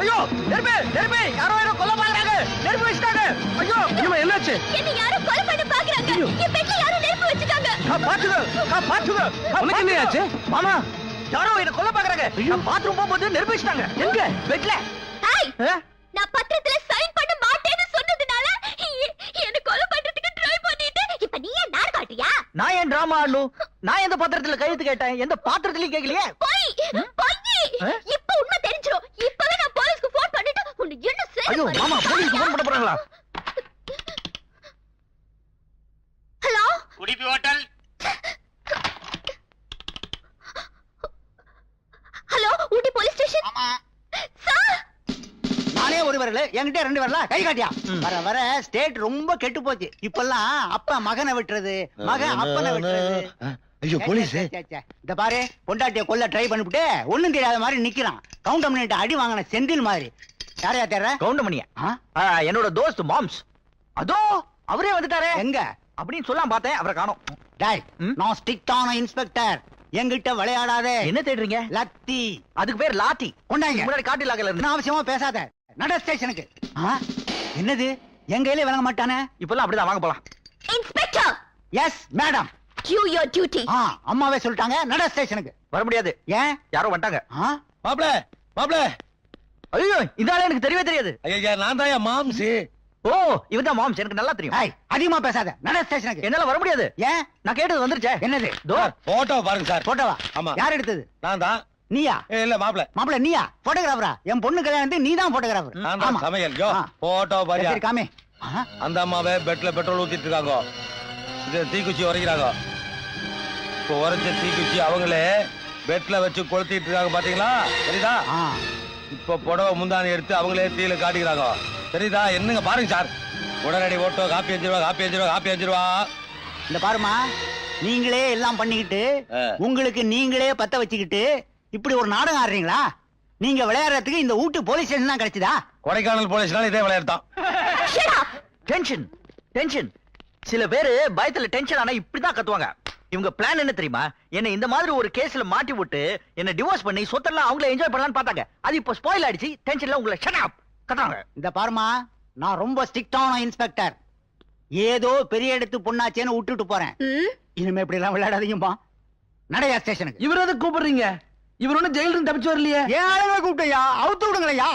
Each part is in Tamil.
ஐயோ நெருப்பு நெருப்பு யாரோ என்ன கொல்ல பாக்குறாங்க நெருப்பு வச்சிட்டாங்க ஐயோ இனிமே என்னாச்சு என்ன யாரோ கொலை பண்ண பாக்குறாங்க என் பெட்ல யாரோ நெருப்பு வச்சிட்டாங்க பாத்துங்க உனக்கு என்ன ஆச்சு மாமா யாரோ என்ன கொல்ல பாக்குறாங்க நான் பாத்ரூம் போகும்போது நெருப்பு வச்சிட்டாங்க எங்க பெட்ல நான் பத்திரத்துல சைன் பண்ண மாட்டேன்னு சொன்னதுனால என்ன கொலை பண்றதுக்கு ட்ரை பண்ணிட்டு இப்ப நீ ஏன் நார் காட்டியா நான் ஏன் டிராமா ஆடணும் நான் எந்த பத்திரத்துல கையெழுத்து கேட்டேன் எந்த பாத்திரத்திலயும் கேட்கலையே போய் இப்ப உண்மை தெரிஞ்சிரும் இப்பவே நான் போலீஸ்க்கு போன் பண்ணிட்டு உன்னை என்ன செய்ய ஐயோ மாமா போலீஸ்க்கு போன் பண்ண போறாங்களா ஹலோ உடுப்பி ஹோட்டல் ஹலோ ஊட்டி போலீஸ் ஸ்டேஷன் ஆமா சார் நானே ஒரு வரல என்கிட்ட ரெண்டு வரல கை காட்டியா வர வர ஸ்டேட் ரொம்ப கெட்டு போச்சு இப்பெல்லாம் அப்பா மகனை விட்டுறது மகன் அப்பனை விட்டுறது ஐயோ போலீஸ் இந்த பாரு பொண்டாட்டிய கொல்ல ட்ரை பண்ணிவிட்டு ஒண்ணும் தெரியாத மாதிரி நிக்கிறான் கவுண்டமணிட்ட அடி வாங்கின செந்தில் மாதிரி யாரையா தேர்ற கவுண்டமணியா என்னோட தோஸ்த் மாம்ஸ் அதோ அவரே வந்துட்டாரே எங்க அப்படின்னு சொல்லாம் பார்த்தேன் அவரை காணோம் டாய் நான் ஸ்ட்ரிக்டான இன்ஸ்பெக்டர் என்கிட்ட விளையாடாதே என்ன தேடுறீங்க லத்தி அதுக்கு பேர் லாத்தி கொண்டாங்க முன்னாடி காட்டி லாக்கல இருந்து என்ன அவசியமா பேசாத நட ஸ்டேஷனுக்கு என்னது என் கையிலே விளங்க மாட்டானே இப்பெல்லாம் அப்படிதான் வாங்க போலாம் inspector yes madam do your duty அம்மாவே சொல்லிட்டாங்க நட ஸ்டேஷனுக்கு வர முடியாது ஏன் யாரோ வந்துட்டாங்க மாப்ள மாப்ள ஐயோ இதால எனக்கு தெரியவே தெரியாது ஐயா நான் தான் மாம்ஸ் ஓ இவன் மாம்ஸ் எனக்கு நல்லா தெரியும் ஏய் அதிகமா பேசாத நட ஸ்டேஷனுக்கு என்னால வர முடியாது ஏன் நான் கேட்டது வந்துருச்சே என்னது தோ போட்டோ பாருங்க சார் போட்டோவா ஆமா. யார் எடுத்தது நான் தான் நீயா இல்ல மாப்ள மாப்பிள நீயா போட்டோகிராஃபரா என் பொண்ணு கல்யாணத்துக்கு நீ தான் போட்டோகிராஃபர் நான் தான் சமையல் யோ போட்டோ பாரு சரி காமே அந்த அம்மாவே பெட்ல பெட்ரோல் ஊத்திட்டு இருக்காங்க இது தீக்குச்சி உரைக்கிறாங்க இப்போ உரைச்ச தீக்குச்சி அவங்களே பெட்ல வச்சு கொளுத்திட்டு இருக்காங்க பாத்தீங்களா சரிதா இப்ப புடவை முந்தானி எடுத்து அவங்களே தீயில காட்டிக்கிறாங்க சரிதா என்னங்க பாருங்க சார் உடனடி ஓட்டோ காப்பி 5 ரூபா காப்பி 5 ரூபா காப்பி 5 ரூபா இந்த பாருமா நீங்களே எல்லாம் பண்ணிக்கிட்டு உங்களுக்கு நீங்களே பத்த வச்சுக்கிட்டு இப்படி ஒரு நாடகம் ஆடுறீங்களா நீங்க விளையாடுறதுக்கு இந்த ஊட்டு போலீஸ் ஸ்டேஷன் தான் கிடைச்சதா கொடைக்கானல் போலீஸ்னால இதே விளையாடுதான் டென்ஷன் டென்ஷன் சில பேரு பயத்துல டென்ஷன் ஆனா இப்படிதான் கத்துவாங்க இவங்க பிளான் என்ன தெரியுமா என்ன இந்த மாதிரி ஒரு கேஸ்ல மாட்டி விட்டு என்ன டிவோர்ஸ் பண்ணி சொத்தெல்லாம் அவங்கள என்ஜாய் பண்ணலாம்னு பார்த்தாங்க அது இப்போ ஸ்பாயில் ஆயிடுச்சு டென்ஷன்ல உங்களை ஷட் அப் கத்துறாங்க இந்த பாருமா நான் ரொம்ப ஸ்ட்ரிக்டான இன்ஸ்பெக்டர் ஏதோ பெரிய இடத்து பொண்ணாச்சேன்னு விட்டுட்டு போறேன் இனிமே இப்படி எல்லாம் விளையாடாதீங்கப்பா நடையா ஸ்டேஷனுக்கு இவர் எதுக்கு கூப்பிடுறீங்க இவர் ஒண்ணு ஜெயில இருந்து தப்பிச்சு வரலையே ஏன் ஆளுங்க கூப்பிட்டையா அவுத்து விடுங்களையா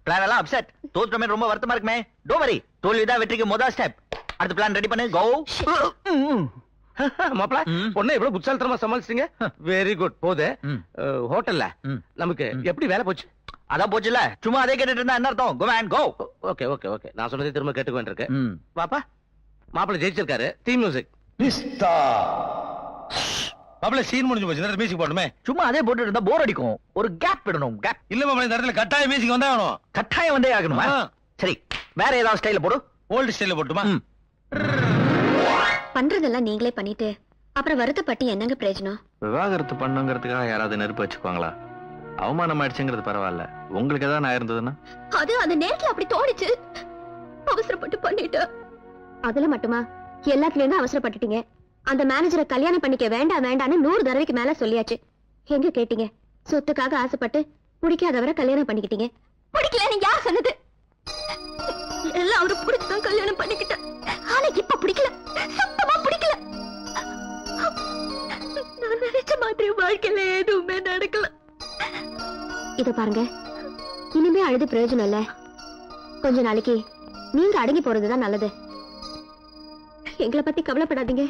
பிளான் எல்லாம் அப்செட் தோற்றமே ரொம்ப வருத்தமா இருக்குமே டோ வரி தோல்விதான் வெற்றிக்கு முதல் ஸ்டெப் அடுத்த பிளான் ரெடி பண்ணு கோ மாப்ள பொண்ணை எவ்வளவு புத்தாலித்தனமா சமாளிச்சிட்டீங்க வெரி குட் போதே ஹோட்டல்ல நமக்கு எப்படி வேலை போச்சு அதான் போச்சுல சும்மா அதே கேட்டுட்டு இருந்தா என்ன அர்த்தம் go man go okay okay okay நான் சொன்னதை திரும்ப கேட்டுக்க வேண்டியிருக்கு பாப்பா மாப்பிள ஜெயிச்சிருக்காரு தீம் மியூசிக் பிஸ்தா மாப்பிள சீன் முடிஞ்சு போச்சு மியூசிக் போடணுமே சும்மா அதே போட்டு இருந்தா போர் அடிக்கும் ஒரு கேப் விடணும் கேப் இல்ல மாப்பிள இந்த இடத்துல கட்டாய மியூசிக் வந்தா ஆகணும் கட்டாயம் வந்தே ஆகணுமா சரி வேற ஏதாவது ஸ்டைல போடு ஓல்டு ஸ்டைல போட்டுமா பண்றதெல்லாம் நீங்களே பண்ணிட்டு அப்புறம் வருத்தப்பட்டு என்னங்க பிரயோஜனம் விவாகரத்து பண்ணுங்கிறதுக்காக யாராவது நெருப்பு வச்சுக்குவாங்களா அவமானம் ஆயிடுச்சுங்கிறது பரவாயில்ல உங்களுக்கு ஏதாவது நான் இருந்ததுன்னா அது அந்த நேரத்துல அப்படி தோணுச்சு அவசரப்பட்டு பண்ணிட்டு அதுல மட்டுமா எல்லாத்துலயும் அவசரப்பட்டுட்டீங்க அந்த மேனேஜரை கல்யாணம் பண்ணிக்க வேண்டாம் வேண்டான்னு 100 தடவைக்கு மேல சொல்லியாச்சு எங்க கேட்டீங்க சொத்துக்காக ஆசைப்பட்டு பிடிக்காதவரை கல்யாணம் பண்ணிக்கிட்டீங்க பிடிக்கல நீங்க யார் சொன்னது எல்லாம் அவரு பிடிச்சுதான் கல்யாணம் பண்ணிக்கிட்டேன் ஆனா இப்ப பிடிக்கல சுத்தமா பிடிக்கல நான் நினைச்ச மாதிரி வாழ்க்கையில எதுவுமே நடக்கல இத பாருங்க இனிமே அழுது பிரயோஜனம் இல்ல கொஞ்ச நாளைக்கு நீங்க அடங்கி போறதுதான் நல்லது எங்களை பத்தி கவலைப்படாதீங்க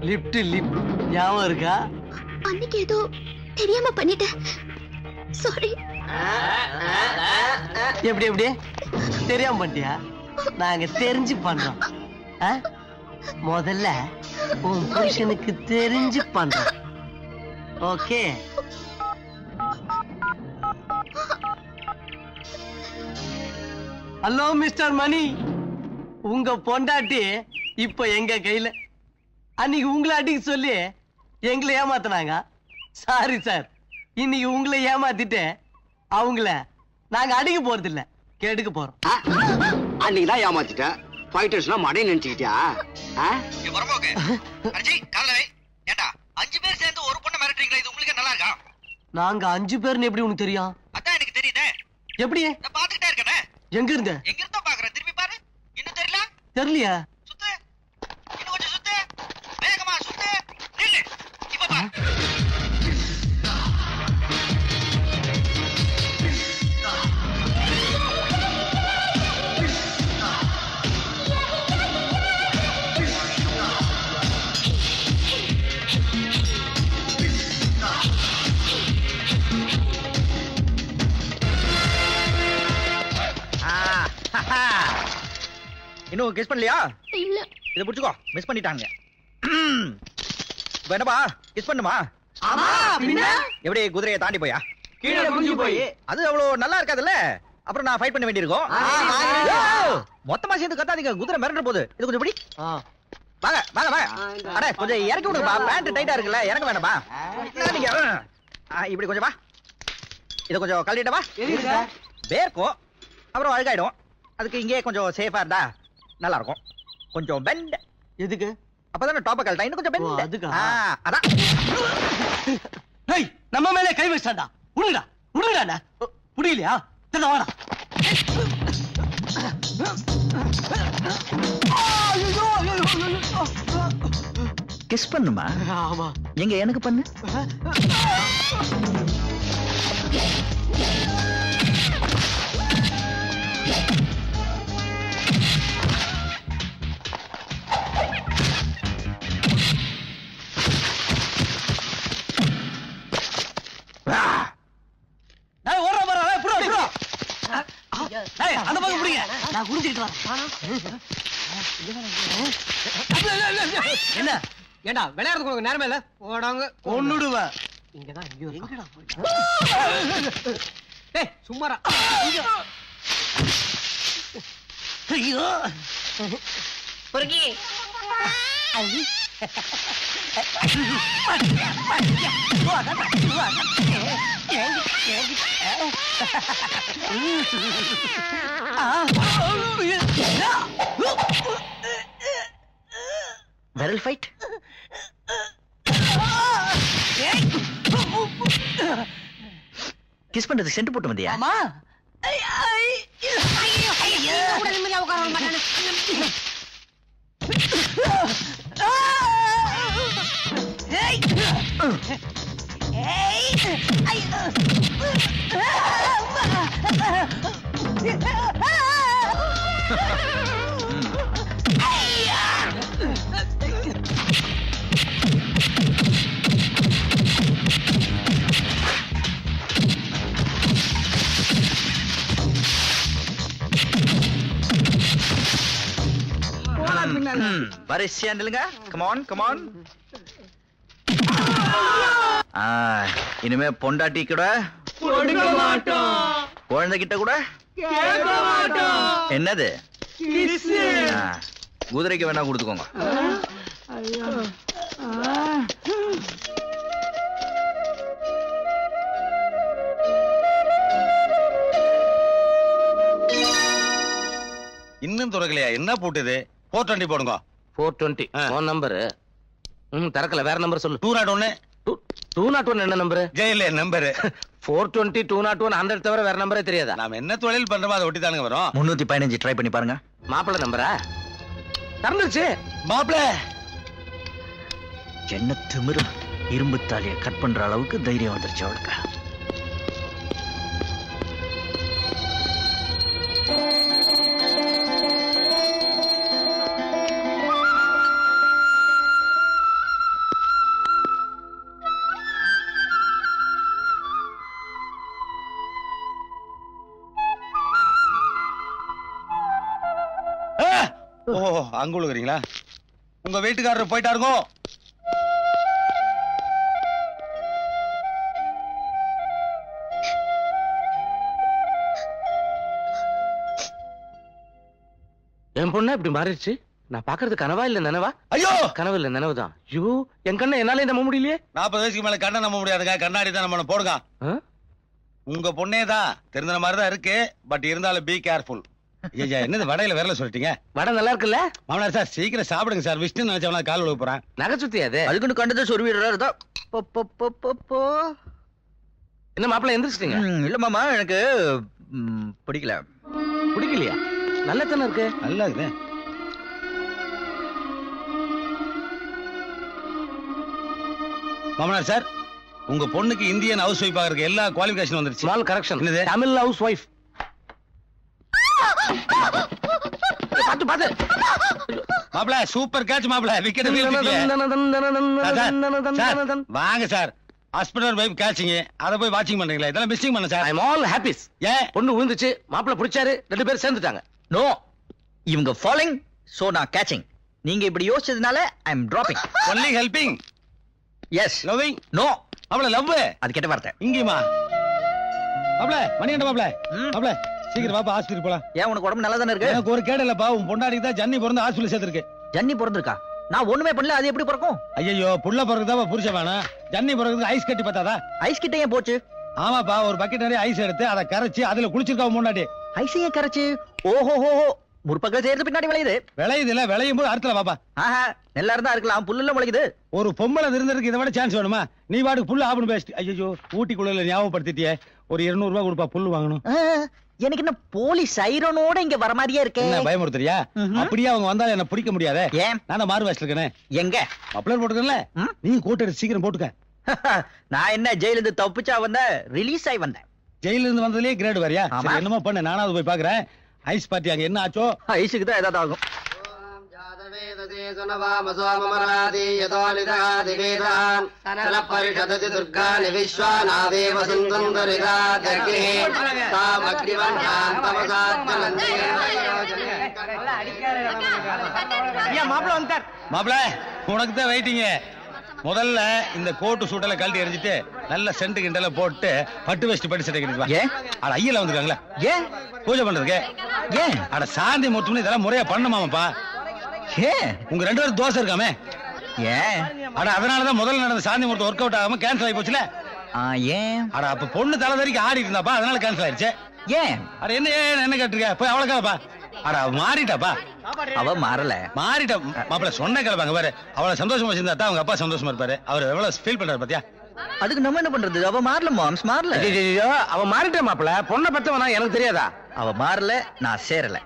லிப்ட் லிப் ஞாபகம் இருக்கா அன்னைக்கு ஏதோ தெரியாம பண்ணிட்டேன் சாரி எப்படி எப்படி தெரியாம பண்ணிட்டியா நாங்க தெரிஞ்சு பண்றோம் முதல்ல உன் புருஷனுக்கு தெரிஞ்சு பண்றோம் ஓகே ஹலோ மிஸ்டர் மணி உங்க பொண்டாட்டி இப்ப எங்க கையில அன்னைக்கு உங்களை அடிக்க சொல்லி எங்களை ஏமாத்தினாங்க சாரி சார் இன்னைக்கு உங்களை ஏமாத்திட்டு அவங்கள நாங்க அடிக்க போறது இல்ல, கெடுக்க போறோம். அன்னைக்கு தான் ஏமாத்திட்டேன். ஃபைட்டர்ஸ்னா மடை நினைச்சுக்கிட்டியா? ஏண்டா 5 பேர் சேர்ந்து ஒரு பொண்ணை மிரட்டுறீங்களா? இது உங்களுக்கு நல்லா இருக்கா? நாங்க 5 பேர்னு எப்படி உனக்கு தெரியும்? அதான் எனக்கு தெரியுதே. எப்படி? நான் பாத்துக்கிட்டே இருக்கேனே. எங்க இருந்த? எங்க இருந்தா பாக்குறேன், திரும்பி பாரு. இன்னும் தெரியல? தெரியலையா? சுத்து, இன்னும் கொஞ்சம் சுத்து, வேகமா சுத்து, நில்லு. இப்ப பாரு. இன்னும் கெஸ் பண்ணலையா? இல்ல. இத புடிச்சுக்கோ, மிஸ் பண்ணிட்டாங்க. வேணப்பா கெஸ் பண்ணுமா? ஆமா, பின்ன எப்படி குதிரையை தாண்டி போயா? கீழே குனிஞ்சு போய். அது அவ்வளவு நல்லா இருக்காதுல்ல. அப்புறம் நான் ஃபைட் பண்ண வேண்டியிருக்கும். ஓ, மொத்தமா சேர்ந்து கத்தாதீங்க, குதிரை மிரண்ட போகுது. இது கொஞ்சம் பிடி. வாங்க வாங்க வாங்க. அட கொஞ்சம் இறக்கி விடுங்கப்பா, பேண்ட் டைட்டா இருக்குல்ல, இறங்க வேணாமா? நீங்க இப்படி கொஞ்சம் வா. இத கொஞ்சம் கழட்டிட்டவா? வேர்க்கும், அப்புறம் அழுகாயிடும். அதுக்கு இங்கே கொஞ்சம் சேஃபா இருந்தா நல்லா இருக்கும். கொஞ்சம் பெண்ட். எதுக்கு? அப்பதானே டாப்ப கழட்டா. இன்னும் கொஞ்சம் ஓ, பெண்ட். அதுக்கா? அதான். ஏய், நம்ம மேலே கை வச்சான்டா. உடுடா உடுடா. புரியலையா? தெரியல, வாடா. கிஸ் பண்ணுமா? ஆமா. எங்க எனக்கு பண்ணு. ஏய், ஓடுறா பாரு. ஏய், புறா புறா. ஏய், அந்த பக்கம் புடிங்க. நான் குடிச்சிட்டு வரேன். என்ன? ஏண்டா விளையாடுறதுக்கு உங்களுக்கு நேரமே இல்ல? போடாங்க. கொன்னுடுவ. இங்கதான் எங்கயோ எங்கடா போய்? ஏய், சும்மாடா. ஐயோ. பொறுக்கி. விரல் ஃபைட். கிஸ் பண்றது சென்ட் போட்டு வந்தியா? ஆமா. வரிசையா நில்லுங்க. Come on come on. இனிமே பொண்டாட்டி கூட குழந்தை கிட்ட கூட என்னது குதிரைக்கு வேணா கொடுத்துக்கோங்க. இன்னும் துறக்கலையா? என்ன போட்டுது? 420 போடுங்க. 420 உன் நம்பர். தரக்கல, வேற நம்பர் சொல்லு. 201. 201 என்ன நம்பர்? ஜெயில நம்பர். 420 201 100 தவிர வேற நம்பரே தெரியாதா? நாம என்ன தொழில் பண்றோமோ அதை ஒட்டி தானுங்க வரும். 315 ட்ரை பண்ணி பாருங்க. மாப்பிள்ள நம்பரா? திறந்துருச்சு. மாப்பிள என்ன திமிரு, இரும்பு தாலியை கட் பண்ற அளவுக்கு தைரியம் வந்துருச்சு அவளுக்கு. ஓ, அங்க விழுகிறீங்களா? உங்க வீட்டுக்காரர் போயிட்டாருங்கோ. என் பொண்ணு இப்படி மாறிடுச்சு. நான் பாக்குறது கனவா இல்ல நினைவா? ஐயோ, கனவு இல்ல நினைவுதான். ஐயோ, என் கண்ணை என்னாலே நம்ப முடியலையே. 40 வயசுக்கு மேல கண்ணை நம்ப முடியாதுங்க. கண்ணாடி தான் நம்ம போடுங்க. உங்க பொண்ணே தான் தெரிஞ்ச மாதிரி தான் இருக்கு. பட் இருந்தாலும் பி கேர்ஃபுல். ஐயா என்னது வடையில விரல சொல்லிட்டீங்க? வடை நல்லா இருக்குல்ல? மாமனார் சார் சீக்கிரம் சாப்பிடுங்க சார். விஷ்ணு நினைச்சவனா கால் விழுக போறான். நகை சுத்தி அது அதுக்குன்னு கண்டதை சொருவிடுறாரு தான். என்ன மாப்பிள்ள எந்திரிச்சிட்டீங்க? இல்ல மாமா, எனக்கு பிடிக்கல. பிடிக்கலையா? நல்லதானே இருக்கு. நல்லா இருக்குது. மாமனார் சார், உங்க பொண்ணுக்கு இந்தியன் ஹவுஸ் ஒய்ஃப் ஆகிறதுக்கு எல்லா குவாலிஃபிகேஷன் வந்துருச்சு. Small correction. என்னது? Tamil house wife. பாத்து பாத்து. மாப்ள சூப்பர் கேட்ச் மாப்ள. விக்கெட் வாங்க சார். ஹஸ்பண்ட் வைஃப் கேட்சிங் அத போய் வாட்சிங் பண்றீங்களா? இதெல்லாம் மிஸ்ஸிங் பண்ண sir. I am all happies. ஏன் பொண்ணு விழுந்துச்சு, மாப்பிள்ள பிடிச்சாரு, 2 பேரும் சேர்ந்துட்டாங்க. நோ, இவங்க ஃபாலோயிங், சோ நான் கேட்சிங். நீங்க இப்படி யோசிச்சதுனால I am dropping. Only helping. Yes. Loving. No, மாப்ள லவ். அது கெட்ட வார்த்தை. இங்கேயுமா? மாப்ள மணி என்ன மாப்ள? மாப்ள சீக்கிரம் வாப்பா, ஆஸ்பத்திரி போலாம். ஏன் உனக்கு உடம்பு நல்லா தானே இருக்கு? எனக்கு ஒரு கேடு இல்லப்பா. உன் பொண்டாடிக்கு தான் ஜன்னி பிறந்து ஹாஸ்பிடல் சேர்த்திருக்கு. ஜன்னி பிறந்திருக்கா? நான் ஒண்ணுமே பண்ணல, அது எப்படி பிறக்கும்? ஐயோ புள்ள பிறகுதான் புருஷ வேணாம். ஜன்னி பிறகு ஐஸ் கட்டி பார்த்தாதா? ஐஸ் கிட்ட ஏன் போச்சு? ஆமாப்பா, ஒரு பக்கெட் நிறைய ஐஸ் எடுத்து அதை கரைச்சி அதுல குளிச்சிருக்கா முன்னாடி. ஐஸ் ஏன் கரைச்சு? ஓஹோ ஹோ, முற்பகல் செய்யறது பின்னாடி விளையுது. விளையுது இல்ல, விளையும் போது அறுத்தல பாப்பா. ஆஹா, நெல்லா இருந்தா இருக்கலாம், புல்லுல முளைக்குது. ஒரு பொம்பளை இருந்ததுக்கு இதை விட சான்ஸ் வேணுமா? நீ வாட்டுக்கு புல்லு ஆபணும் பேசிட்டு. ஐயோ ஊட்டிக்குள்ள ஞாபகப்படுத்திட்டியே. ஒரு 200 ரூபாய் கொடுப்பா, புல்லு வாங்கணும். எனக்கு என்ன போலீஸ் சைரனோட இங்க வர மாதிரியே இருக்கே. என்ன பயமுறுத்துறியா? அப்படியே அவங்க வந்தாலும் என்ன பிடிக்க முடியாதே. ஏன்? நான் மாறு வயசுல இருக்கேன். எங்க அப்ளர் போட்டுக்கல. நீ கோட் எடுத்து சீக்கிரம் போட்டுக்க. நான் என்ன ஜெயில இருந்து தப்பிச்சா வந்தேன், ரிலீஸ் ஆகி வந்தேன். ஜெயில இருந்து வந்ததுலயே கிரேட் வரையா? ஆமா. என்னமோ பண்ணு, நானாவது போய் பாக்குறேன். ஐஸ் பார்ட்டி அங்க என்ன ஆச்சோ? ஐஸுக்கு தான் ஏதாவது ஆகும். மாப்ள உனக்கு தான் வெயிட்டிங்க. முதல்ல இந்த கோட்டு சூட்டல கழட்டி எரிஞ்சிட்டு நல்ல சென்ட் கிண்டல போட்டு பட்டு வெஸ்ட் பட்டு சட்டை கட்டிட்டு வா. ஏன்? அட ஐயல வந்துருக்காங்களே. ஏன் பூஜை பண்றதுக்கு. ஏன்? அட சாந்தி முத்துன்னு இதெல்லாம் முறையா பண்ணுமாமாப்பா. ஏன்? உங்க 2 பேரும் தோசை இருக்காமே. ஏன்? அட அதனாலதான் முதல்ல நடந்த சாந்தி முத்து ஒர்க் அவுட் ஆகாம கேன்சல் ஆகி போச்சுல. ஏன்? அட அப்ப பொண்ணு தலைவரிக்கு ஆடிட்டு இருந்தாப்பா, அதனால கேன்சல் ஆயிடுச்சு. ஏன்? அட என்ன என்ன கேட்டிருக்க? போய் அவளை கேப்பா. அட அவ மாறிட்டாப்பா. அவ மாறல. மாறிட்டா மாப்பிள்ள சொன்ன கிளப்பாங்க பாரு. அவளை சந்தோஷமா வச்சிருந்தா தான் அவங்க அப்பா சந்தோஷமா இருப்பாரு. அவர் எவ்வளவு ஃபீல் பண்றாரு பாத்தியா? அதுக்கு நம்ம என்ன பண்றது? அவ மாறல மாம்ஸ், மாறல. ஐயோ, அவன் மாறிட்டே மாப்பிள்ள. பொண்ணை பத்தவனா எனக்கு தெரியாதா? அவ மாறல, நான் சேரல.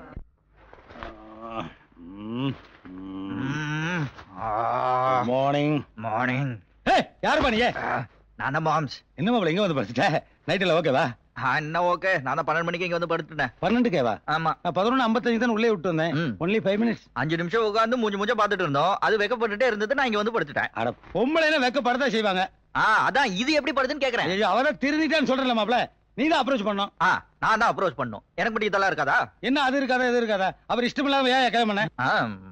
மார்னிங். மார்னிங். யாரு பானியே? நான் தான் மாம்ஸ். என்ன மாப்பிள்ள இங்க வந்து படுத்துட்ட? நைட்ல ஓகேவா? என்ன ஓகே, நான் தான் 12 மணிக்கு இங்க வந்து படுத்துட்டேன். 12க்கேவா? ஆமா. நான் 11:55 தான் உள்ளே விட்டு வந்தேன். Only 5 minutes. 5 நிமிஷம் உட்கார்ந்து மூஞ்ச பாத்துட்டு இருந்தோம். அது வெக்கப்பட்டுட்டே இருந்தது, நான் இங்க வந்து படுத்துட்டேன். அட பொம்பளைனா வெக்கப்படதா செய்வாங்க. அதான் இது எப்படி படுதுன்னு கேக்குறேன். ஐயோ அவதான் திருந்திட்டான்னு சொல்றல மாப்பிள்ள. நீ தான் அப்ரோச் பண்ணணும். நான் தான் அப்ரோச் பண்ணணும். எனக்கு மட்டும் இதெல்லாம் இருக்காதா? என்ன அது இருக்காதா இது இருக்காதா? அவர் இஷ்டமில்லாம ஏன் கல்யாணம் பண்ண?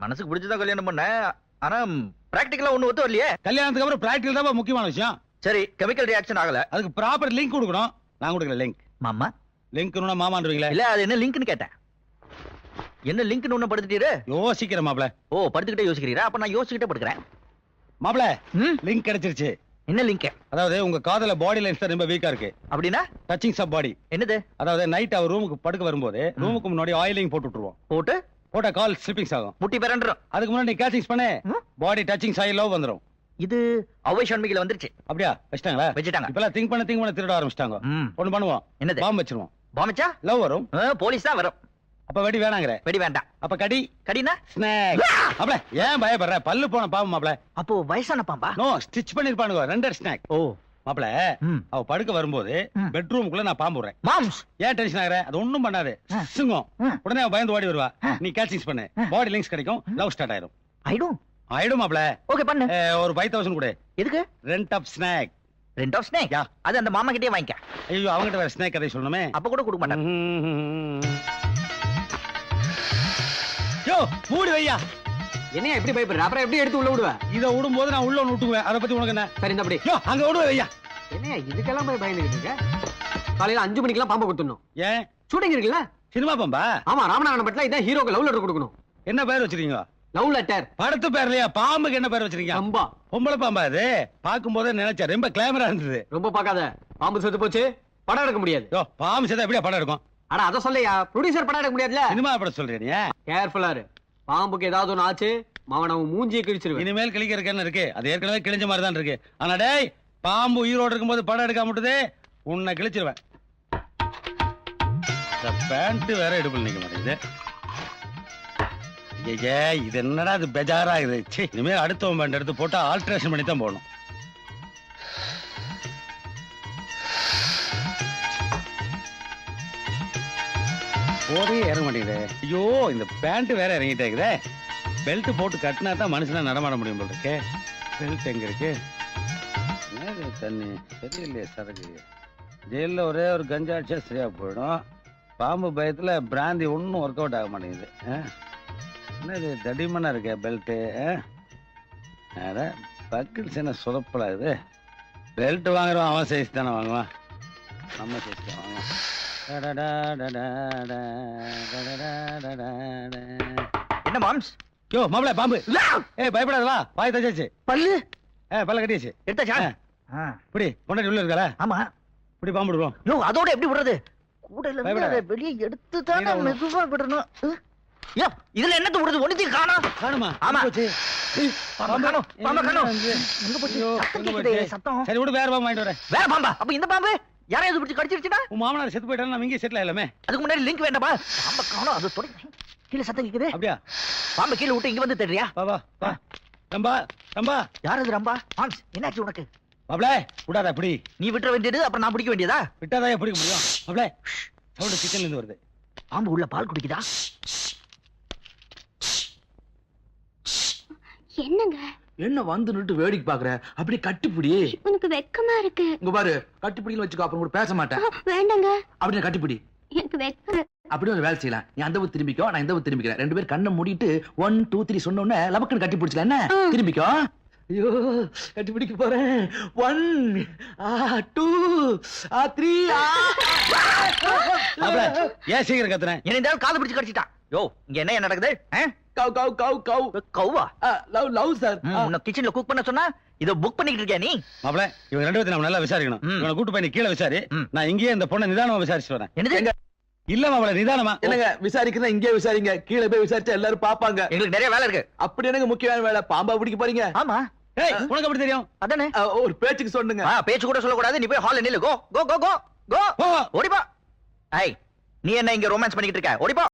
மனசுக்கு பிடிச்சதா கல்யாணம் பண்ணேன். ஆனா பிராக்டிகலா ஒண்ணு ஒத்து வரலையே. கல்யாணத்துக்கு அப்புறம் பிராக்டிகல் தான் முக்கியமான விஷயம். சரி, கெமிக்கல் ரியாக்ஷன் ஆகல. அதுக்கு ப்ராப்பர் லிங்க் கொடுக்கணும். நான் கொடுக்கல லிங்க். மாமா லிங்க்னா மாமான்றீங்களா? இல்ல, அது என்ன லிங்க்னு கேட்டேன். என்ன லிங்க்னு ஒண்ணு படுத்துட்டீரு? யோசிக்கிறேன் மாப்ள. ஓ, படுத்துக்கிட்டே யோசிக்கிறீரா? அப்ப நான் யோசிச்சுக்கிட்டே படுக்கிறேன். மாப்ள லிங்க் கிடைச்சிருச்சு. என்ன லிங்க்? அதாவது உங்க காதல பாடி லைன்ஸ் தான் ரொம்ப வீக்கா இருக்கு. அப்படின்னா டச்சிங் சப் பாடி. என்னது? அதாவது நைட் அவர் ரூமுக்கு படுக்க வரும்போது ரூமுக்கு முன்னாடி ஆயிலிங் போட்டு விட்டுருவோம். போட்ட கால் ஸ்லிப்பிங்ஸ் ஆகும், முட்டி பெரண்டரும். அதுக்கு முன்னாடி கேச்சிங்ஸ் பண்ணு பாடி டச்சிங்ஸ் ஆகி லவ் வந்துரும். இது அவை ஷண்மிகில வந்துருச்சு. அப்படியா? வச்சிட்டாங்களா? வச்சிட்டாங்க. இப்பெல்லாம் திங்க் பண்ண திருட ஆரம்பிச்சிட்டாங்க. ஒண்ணு பண்ணுவோம். என்னது? பாம்பு வச்சிருவோம். பாம்பச்சா லவ் வரும். போலீஸ் தான் வரும். அப்ப வெடி வேணாங்கற. வெடி வேண்டாம். அப்ப கடி. கடினா ஸ்நாக். அப்பல ஏன் பயப்படுற? பல்லு போன பாம்பு மாப்ள. அப்போ வயசான பாம்பா? நோ, ஸ்டிட்ச் பண்ணிருப்பானுங்க. Render snake. ஓ மாப்ள, அவ படுக்க வரும்போது பெட்ரூமுக்குள்ள நான் பாம்பு விடுறேன். மாம்ஸ் ஏன் டென்ஷன் ஆகற? அது ஒண்ணும் பண்ணாது. சிங்கம். உடனே அவ பயந்து ஓடி வருவா. நீ கேச்சிங்ஸ் பண்ணு, பாடி லிங்க்ஸ் கிடைக்கும், லவ் ஸ்டார்ட் ஆயிடும். ஆயிடும் மாப்ள. ஓகே பண்ணு. ஒரு 5000 கொடு. எதுக்கு? Rent of snack. Rent of snack? அது அந்த மாமா கிட்டே வாங்கிக்க. ஐயோ, அவங்கிட்ட வேற ஸ்நாக் கதை சொல்லணுமே. அப்ப கூட கொடுக்க மாட்டாங்க. யோ மூடி வையா. என்னையா எப்படி பயப்படுற? அப்புறம் எப்படி எடுத்து உள்ள விடுவ? இத விடும்போது நான் உள்ள ஒன்னு விட்டுக்குவேன். அத பத்தி உனக்கு என்ன? சரி இந்த அப்படி. யோ அங்க விடுவே வையா. என்னையா இதுக்கெல்லாம் போய் பயந்துகிட்டு இருக்க? காலையில 5 மணிக்கெல்லாம் பாம்பை கொடுத்துடணும். ஏன்? ஷூட்டிங் இருக்குல்ல? சினிமா பாம்பா? ஆமா, ராமநாதன் பட்ல இதான் ஹீரோக்கு லவ் லெட்டர் கொடுக்கணும். என்ன பேர் வச்சிருக்கீங்க? Love letter. படத்து பேர் இல்லையா? பாம்புக்கு என்ன பேர் வச்சிருக்கீங்க? அம்பா. பொம்பளை பாம்பா அது? பாக்கும்போதே நினைச்சேன், ரொம்ப கிளாமரா இருந்தது. ரொம்ப பார்க்காத. பாம்பு செத்து போச்சு, படம் எடுக்க முடியாது. யோ பாம்பு சேர்த்தா எப்படியா படம் இருக்கும்? அட அத சொல்லையா, ப்ரொடியூசர் படம் எடுக்க முடியாதுல. சினிமா படம் சொல்றியா நீ? கேர்ஃபுல்லா இரு. பாம்புக்கு ஏதாவது ஒண்ணு ஆச்சு, மாவன் அவன் மூஞ்சியை கிழிச்சிருவேன். இனிமேல் கிழிக்கிறதுக்கு என்ன இருக்கு? அது ஏற்கனவே கிழிஞ்ச மாதிரி தான் இருக்கு. ஆனா டேய், பாம்பு உயிரோடு இருக்கும்போது படம் எடுக்காம விட்டதே உன்னை கிழிச்சிருவேன். இந்த பேண்ட் வேற எடுப்பு நிக்க மாட்டேங்குது. ஐயே, இது என்னடா இது பெஜாரா இருக்குது. இனிமேல் அடுத்தவன் பேண்ட் எடுத்து போட்டா ஆல்ட்ரேஷன் பண்ணி தான் போகணும். போதே இறங்க மாட்டேங்குது. ஐயோ, இந்த பேண்ட் வேற இறங்கிட்டே இருக்குதே. பெல்ட் போட்டு கட்டினா தான் மனுஷனா நடமாட முடியும் போல இருக்கே. பெல்ட் எங்க இருக்கு? என்னது தண்ணி சரியில்லையே சரக்கு. ஜெயிலில் ஒரே ஒரு கஞ்சா அடிச்சா சரியா போயிடும். பாம்பு பயத்துல பிராந்தி ஒன்றும் ஒர்க் அவுட் ஆக மாட்டேங்குது. என்னது தடிமனா இருக்கே பெல்ட்டு. வேற பக்கிள்ஸ் என்ன சொதப்பலாகுது. பெல்ட் வாங்குறோம், அவன் சைஸ் தானே வாங்குவான், நம்ம சைஸ் தான் வாங்குவான். என்ன மாம்ஸ்? யோ மாப்பிள பாம்பு. ஏய் பயப்படாதவா, பாய் தச்சாச்சு. பல்லு பல்ல கட்டியாச்சு. எடுத்தாச்சா? இப்படி பொண்டாட்டி உள்ள இருக்கல? ஆமா. இப்படி பாம்பு விடுவோம். யோ அதோட எப்படி விடுறது? கூடையில இருந்து பயப்படாத. அதை வெளியே எடுத்து தானே நீதான் மெதுவா விடணும். யோ இதுல என்னத்த விடுறது? ஒண்ணுத்தையும் காணோம். காணுமா? ஆமா. போச்சு. பாம்பு காணோம், பாம்பு காணோம். எங்க போச்சு? ஐயோ, சத்தம் எங்க கேக்குதே, போச்சு? சத்தம். சரி விடு, வேற பாம்பு வாங்கிட்டு வரேன். வேற பாம்பா? அப்ப இந்த பாம்பு யாரையும் இது பிடிச்சு கடிச்சிருச்சுடா? உன் மாமனார் செத்து போயிட்டாலும் நம்ம இங்கே செட்டில் ஆகலாமே. அதுக்கு முன்னாடி லிங்க் வேண்டாமா? பாம்பை காணோம், அது தொடங்கி கீழே சத்தம் கேக்குது. அப்படியா? பாம்பை கீழே விட்டு இங்க வந்து தேடுறியா? வா வா வா. ரம்பா ரம்பா. யார் அது ரம்பா? மாம்ஸ் என்னாச்சு உனக்கு? மாப்பிள விடாத. அப்படி நீ விட்டுற வேண்டியது, அப்புறம் நான் பிடிக்க வேண்டியதா? விட்டாதான் பிடிக்க முடியும். மாப்பிள சவுண்ட் கிச்சன்ல இருந்து வருது. பாம்பு உள்ள பால் குடிக்குதா? என்னங்க என்ன வந்து நின்று வேடிக்கை பாக்குற? அப்படி கட்டிப்பிடி. உனக்கு வெக்கமா இருக்கு. இங்க பாரு, கட்டிப்பிடின்னு வச்சுக்கோ, அப்புறம் கூட பேச மாட்டேன். வேண்டாங்க, அப்படின்னு கட்டிப்பிடி. எனக்கு வெக்கம். அப்படி ஒரு வேலை செய்யலாம். நீ அந்த ஊர் திரும்பிக்கோ, நான் இந்த ஊர் திரும்பிக்கிறேன். 2 பேரும் கண்ணை மூடிட்டு 1 2 3 சொன்ன உடனே லபக்குன்னு கட்டி பிடிச்சல. என்ன திரும்பிக்கோ. ஐயோ கட்டி பிடிக்க போறேன். 1 2 3. மாப்பிள ஏன் சீக்கிரம் கத்துறேன்? என்ன இந்த ஆள் காது பிடிச்சு கடிச்சிட்டான். யோ இங்க என்ன நடக்குது? Cow cow cow cow. கௌவா? Love love sir. உன்னை கிச்சன்ல குக் பண்ண சொன்னா இத புக் பண்ணிட்டு இருக்கியா நீ? மாப்பிள இவங்க 2 பேரும் நம்ம நல்லா விசாரிக்கணும். இவனை கூட்டு போய் நீ கீழே விசாரி. நான் இங்கேயே இந்த பொண்ணை நிதானமா விசாரிச்சு வரேன். என்னது? இல்ல மாப்பிள நிதானமா. என்னங்க விசாரிக்கிறதா இங்கே விசாரிங்க, கீழே போய் விசாரிச்சா எல்லாரும் பாப்பாங்க. எங்களுக்கு நிறைய வேலை இருக்கு. அப்படி எனக்கு முக்கியமான வேலை. பாம்பா பிடிக்க போறீங்க? ஆமா. ஏய் உனக்கு எப்படி தெரியும்? அதானே. ஒரு பேச்சுக்கு சொன்னுங்க. பேச்சு கூட சொல்லக்கூடாது. நீ போய் ஹால்ல நில்லு. கோ கோ கோ கோ கோ. போ. ஓடிப்பா. ஐய் நீ என்ன இங்க ரொமான்ஸ் பண்ணிக்கிட்டு இருக்க? ஓடிப்பா.